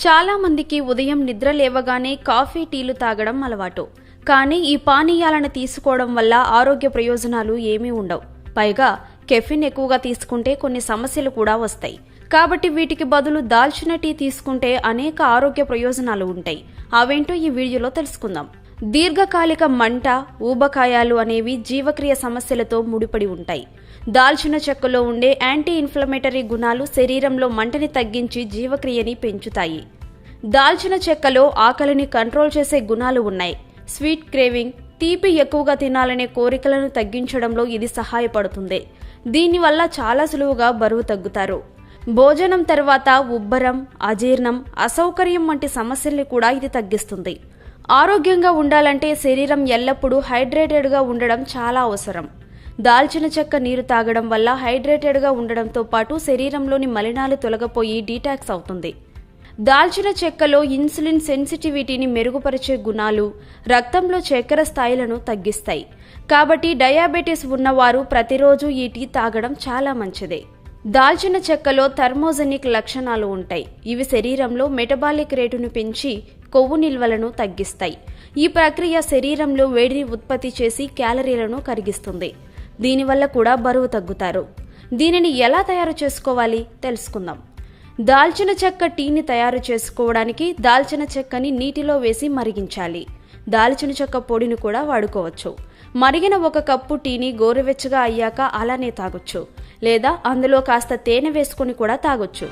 చాలా మందికి ఉదయం నిద్ర లేవగానే కాఫీ టీలు తాగడం అలవాటు. కానీ ఈ పానీయాలను తీసుకోవడం వల్ల ఆరోగ్య ప్రయోజనాలు ఏమీ ఉండవు. పైగా కెఫిన్ ఎక్కువగా తీసుకుంటే కొన్ని సమస్యలు కూడా వస్తాయి. కాబట్టి వీటికి బదులు దాల్చిన టీ తీసుకుంటే అనేక ఆరోగ్య ప్రయోజనాలు ఉంటాయి. అవేంటో ఈ వీడియోలో తెలుసుకుందాం. దీర్ఘకాలిక మంట, ఊబకాయాలు అనేవి జీవక్రియ సమస్యలతో ముడిపడి ఉంటాయి. దాల్చిన చెక్కలో ఉండే యాంటీ ఇన్ఫ్లమేటరీ గుణాలు శరీరంలో మంటని తగ్గించి జీవక్రియని పెంచుతాయి. దాల్చిన చెక్కలో ఆకలిని కంట్రోల్ చేసే గుణాలు ఉన్నాయి. స్వీట్ క్రేవింగ్, తీపి ఎక్కువగా తినాలనే కోరికలను తగ్గించడంలో ఇది సహాయపడుతుంది. దీనివల్ల చాలా సులువుగా బరువు తగ్గుతారు. భోజనం తర్వాత ఉబ్బరం, అజీర్ణం, అసౌకర్యం వంటి సమస్యల్ని కూడా ఇది తగ్గిస్తుంది. ఆరోగ్యంగా ఉండాలంటే శరీరం ఎల్లప్పుడూ హైడ్రేటెడ్గా ఉండడం చాలా అవసరం. దాల్చిన చెక్క నీరు తాగడం వల్ల హైడ్రేటెడ్గా ఉండడంతో పాటు శరీరంలోని మలినాలు తొలగిపోయి డీటాక్స్ అవుతుంది. దాల్చిన చెక్కలో ఇన్సులిన్ సెన్సిటివిటీని మెరుగుపరిచే గుణాలు, రక్తంలో చక్కెర స్థాయిలను తగ్గిస్తాయి. కాబట్టి డయాబెటీస్ ఉన్నవారు ప్రతిరోజు ఈ టీ తాగడం చాలా మంచిదే. దాల్చిన చెక్కలో థర్మోజెనిక్ లక్షణాలు ఉంటాయి. ఇవి శరీరంలో మెటబాలిక్ రేటును పెంచి కొవ్వు నిల్వలను తగ్గిస్తాయి. ఈ ప్రక్రియ శరీరంలో వేడిని ఉత్పత్తి చేసి క్యాలరీలను కరిగిస్తుంది. దీనివల్ల కూడా బరువు తగ్గుతారు. దీనిని ఎలా తయారు చేసుకోవాలి తెలుసుకుందాం. దాల్చిన చెక్క టీని తయారు చేసుకోవడానికి దాల్చిన చెక్కని నీటిలో వేసి మరిగించాలి. దాల్చిన చెక్క పొడిని కూడా వాడుకోవచ్చు. మరిగిన 1 కప్పు టీని గోరువెచ్చగా అయ్యాక అలానే తాగొచ్చు, లేదా అందులో కాస్త తేనె వేసుకొని కూడా తాగొచ్చు.